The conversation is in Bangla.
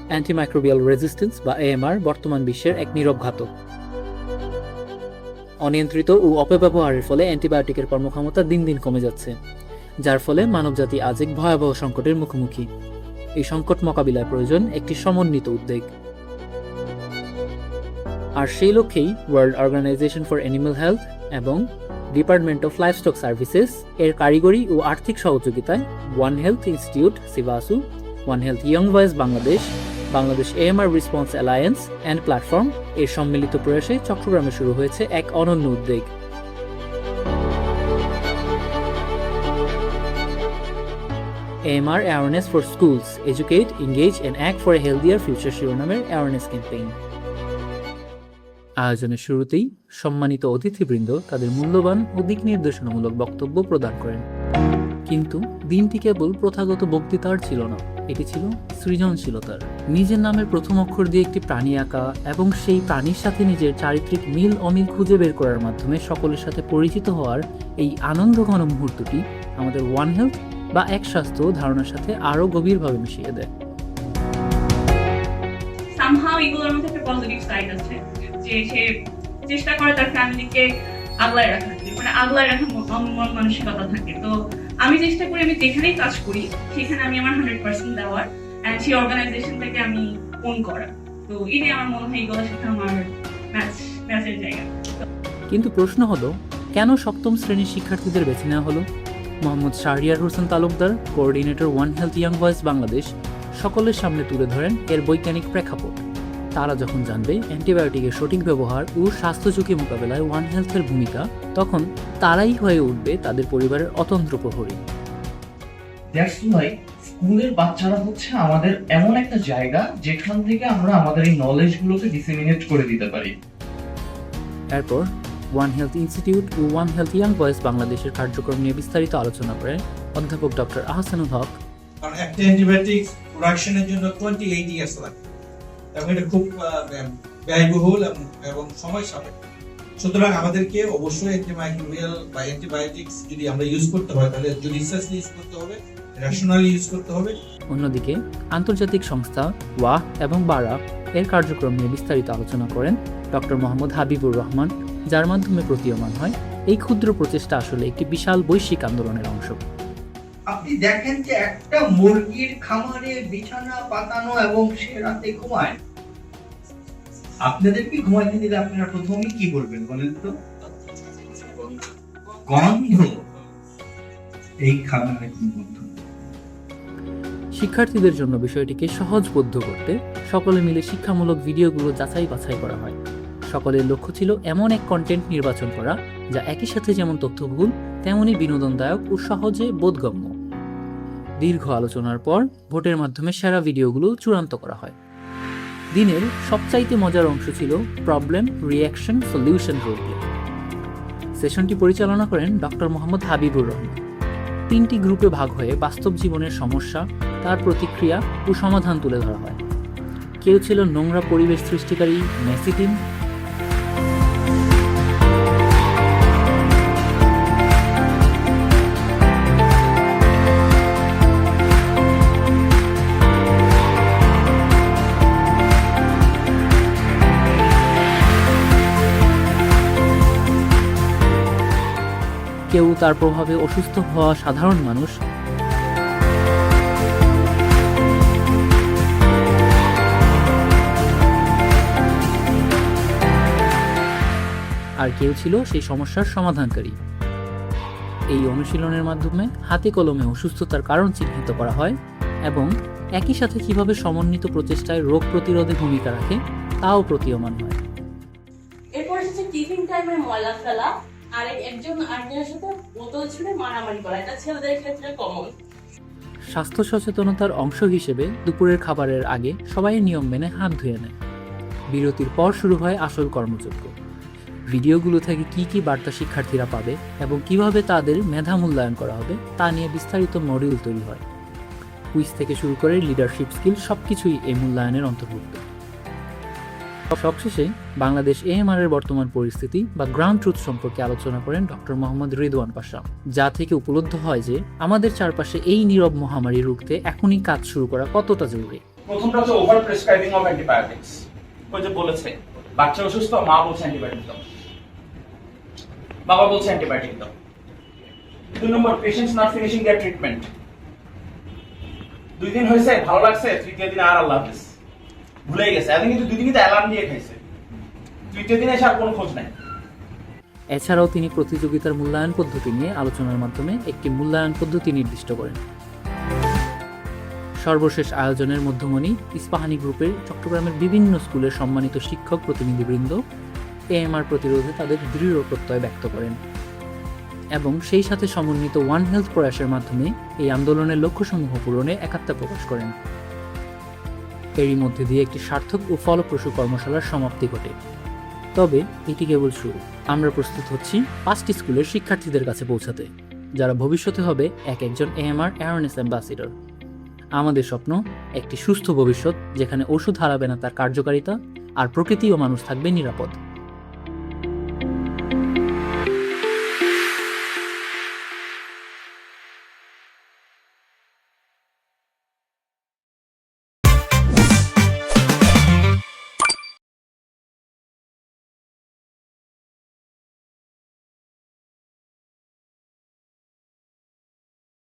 অ্যান্টিমাইক্রোবিয়াল রেজিস্ট্যান্স বা এএমআর বর্তমান বিশ্বের এক নীরব ঘাতক। অনিয়ন্ত্রিত ও অপব্যবহারের ফলে অ্যান্টিবায়োটিকের কর্মক্ষমতা দিন দিন কমে যাচ্ছে, যার ফলে মানবজাতি আজ এক ভয়াবহ সংকটের মুখোমুখি। এই সংকট মোকাবিলায় প্রয়োজন একটি সমন্বিত উদ্যোগ। আর সেই লক্ষ্যেই world organisation for animal health এবং ডিপার্টমেন্ট অফ লাইভস্টক সার্ভিসেস এর কারিগরি ও আর্থিক সহযোগিতায় one health institute CVASU, one health young voice Bangladesh, Bangladesh AMR response alliance and platform এর সম্মিলিত প্রয়াসে চট্টগ্রামে শুরু হয়েছে এক অনন্য উদ্যোগ। AMR awareness for schools, educate, engage and act for a healthier future শিরোনামের অ্যাওয়ারনেস ক্যাম্পেইন। আয়োজনের শুরুতেই সম্মানিত অতিথিবৃন্দ তাদের মূল্যবান ও দিক নির্দেশনামূলক বক্তব্য প্রদান করেন। কিন্তু দিনটি কেবল প্রথাগত বক্তৃতার ছিল না, এটি ছিল সৃজনশীলতার। নিজের নামের প্রথম অক্ষর দিয়ে একটি প্রাণী আঁকা এবং সেই প্রাণীর সাথে নিজের চারিত্রিক মিল অমিল খুঁজে বের করার মাধ্যমে সকলের সাথে পরিচিত হওয়ার এই আনন্দঘন মুহূর্তটি আমাদের ওয়ান হেলথ বা এক স্বাস্থ্য ধারণার সাথে আরও গভীরভাবে মিশিয়ে দেয়। সামহাউ এগুলোর মধ্যে একটা পজিটিভ সাইড আছে, যে সে চেষ্টা করে তার ফ্যামিলিকে আগলায় রাখার, মানে আগলায় রাখার মন মানসিকতা থাকে। তো আমি চেষ্টা করি আমি যেখানেই কাজ করি সেখানে আমি আমার 100% দেওয়ার, এন্ড সেই অর্গানাইজেশনটাকে আমি ওন করা। তো এটাই আমার মনে হয় এগুলোর সাথে আমার ম্যাচের জায়গা। কিন্তু প্রশ্ন হলো, কেন সপ্তম শ্রেণীর শিক্ষার্থীদের বেছে নেওয়া হলো? Mohammad Shahriar Hossain Talukdar, coordinator one health young voice Bangladesh, সকলের সামনে তুলে ধরেন এর বৈজ্ঞানিক প্রেক্ষাপট। তারা যখন জানবে অ্যান্টিবায়োটিকের সঠিক ব্যবহার ও স্বাস্থ্য ঝুঁকি মোকাবেলায় ওয়ান হেলথের ভূমিকা, তখন তারাই হয়ে উঠবে তাদের পরিবারের অতন্ত্র প্রহরী। স্কুলের বাচ্চারা হচ্ছে আমাদের এমন একটা জায়গা যেখান থেকে আমরা আমাদের এই নলেজ গুলোকে ডিসেমিনেট করে দিতে পারি। এরপর ওয়ান হেলথ ইনস্টিটিউট ও ওয়ান হেলথ ইয়াং ভয়েস বাংলাদেশের কার্যক্রম নিয়ে বিস্তারিত আলোচনা করেন অধ্যাপক ডক্টর আহসানুল হক। কারণ একটা অ্যান্টিবায়োটিক প্রোডাকশনের জন্য 28 ইয়ার্স লাগে এবং এটা খুব ব্যয়বহুল এবং সময় সাপেক্ষ। সুতরাং আমাদেরকে অবশ্যই অ্যান্টিমাইক্রোবিয়াল বা অ্যান্টিবায়োটিক্স যদি আমরা ইউজ করতে হয় তাহলে জুডিশিয়াসলি ইউজ করতে হবে, রেশনালি ইউজ করতে হবে। অন্যদিকে আন্তর্জাতিক সংস্থা ওয়াহ এবং বারা এর কার্যক্রম নিয়ে বিস্তারিত আলোচনা করেন ডক্টর মোহাম্মদ হাবিবুর রহমান, যার মাধ্যমে প্রতীয়মান হয় এই ক্ষুদ্র প্রচেষ্টা আসলে একটি বিশাল বৈশ্বিক আন্দোলনের অংশ। আপনি দেখেন যে একটা মুরগির খামারে বিছানা পাতানো এবং সে রাতে ঘুমায়, আপনাদেরকে ঘুমাইতে দিলে আপনারা প্রথমেই কি বলবেন বলেন তো? গন্ধ। এই খামারে গন্ধ। শিক্ষার্থীদের জন্য বিষয়টিকে সহজবোধ্য করতে সকলে মিলে শিক্ষামূলক ভিডিওগুলো যাচাই বাছাই করা হয়। সকলের লক্ষ্য ছিল এমন এক কন্টেন্ট নির্বাচন করা যা একই সাথে যেমন তথ্যবহুল তেমনই বিনোদনদায়ক ও সহজে বোধগম্য। দীর্ঘ আলোচনার পর ভোটের মাধ্যমে সেরা ভিডিওগুলো চূড়ান্ত করা হয়। দিনের সবচাইতে মজার অংশ ছিল problem reaction solution role play. সেশনটি পরিচালনা করেন ডক্টর মোহাম্মদ হাবিবুর রহমান। 3টি গ্রুপে ভাগ হয়ে বাস্তব জীবনের সমস্যা, তার প্রতিক্রিয়া ও সমাধান তুলে ধরা হয়। কেউ ছিল নোংরা পরিবেশ সৃষ্টিকারী মেসি টিম, কেউ তার প্রভাবে অসুস্থ হওয়া সাধারণ মানুষ, আর কেউ ছিল সেই সমস্যার সমাধানকারী। এই অনুশীলনের মাধ্যমে হাতে কলমে অসুস্থতার কারণ চিহ্নিত করা হয় এবং একই সাথে কিভাবে সমন্বিত প্রচেষ্টায় রোগ প্রতিরোধে ভূমিকা রাখে তাও প্রতীয়মান হয়। এরপর হচ্ছে টিফিন টাইমে ময়লা ফেলা আর একজন আরেকজনের সাথে বোতল ছুঁড়ে মারামারি করা, এটা ছেলেদের ক্ষেত্রে কমন। স্বাস্থ্য সচেতনতার অংশ হিসেবে দুপুরের খাবারের আগে সবাই নিয়ম মেনে হাত ধুয়ে নেয়। বিরতির পর শুরু হয় আসল কর্মযজ্ঞ। ভিডিওগুলো থেকে কি কি বার্তা শিক্ষার্থীরা পাবে এবং কিভাবে তাদের মেধা মূল্যায়ন করা হবে তা নিয়ে বিস্তারিত মডিউল তৈরি হয়। কুইজ থেকে শুরু করে লিডারশিপ স্কিল সবকিছুই এই মূল্যায়নের অন্তর্ভুক্ত। সবশেষে বাংলাদেশ এএমআর এর বর্তমান পরিস্থিতি বা গ্রাউন্ড ট্রুথ সম্পর্কে আলোচনা করেন ডক্টর মোহাম্মদ রিদওয়ান পাশা, যা থেকে উপলব্ধ হয় যে আমাদের চারপাশে এই নীরব মহামারী রুখতে এখনই কাজ শুরু করা কতটা জরুরি। প্রথমটা হচ্ছে ওভার প্রেসক্রাইবিং অফ অ্যান্টিবায়োটিক্স। ওই যে বলেছে বাচ্চা অসুস্থ, মা বলছে অ্যান্টিবায়োটিক দাও, বাবা বলছে অ্যান্টিবায়োটিক দাও। 2 নম্বর, patients not finishing their treatment. 2 দিন হয়েছে, ভালো লাগছে, 3য় দিন আর আল্লাহ হাফেজ, ভুলে গেছে। এখন কিন্তু 2 দিন কিন্তু অ্যালার্ম দিয়ে খাইছে, 3য় দিনে এসে আর কোনো খোঁজ নাই। এছাড়াও তিনি প্রতিযোগিতার মূল্যায়ন পদ্ধতি নিয়ে আলোচনার মাধ্যমে একটি মূল্যায়ন পদ্ধতি নির্দিষ্ট করেন। সর্বশেষ আয়োজনের মধ্যমণি ইস্পাহানি গ্রুপের চট্টগ্রামের বিভিন্ন স্কুলের সম্মানিত শিক্ষক প্রতিনিধিবৃন্দ AMR প্রতিরোধে তাদের দৃঢ় প্রত্যয় ব্যক্ত করেন এবং সেই সাথে সমন্বিত ওয়ান হেলথ প্রয়াসের মাধ্যমে এই আন্দোলনের লক্ষ্যসমূহ পূরণে একাত্মতা প্রকাশ করেন। এরই মধ্যে দিয়ে একটি সার্থক ও ফলপ্রসূ কর্মশালার সমাপ্তি ঘটে। তবে এটি কেবল শুরু। আমরা প্রস্তুত হচ্ছি 5টি স্কুলের শিক্ষার্থীদের কাছে পৌঁছাতে, যারা ভবিষ্যতে হবে একজন AMR অ্যাওয়ারনেস অ্যাম্বাসিডর। আমাদের স্বপ্ন একটি সুস্থ ভবিষ্যৎ, যেখানে ওষুধ হারাবে না তার কার্যকারিতা, আর প্রকৃতি ও মানুষ থাকবে নিরাপদ।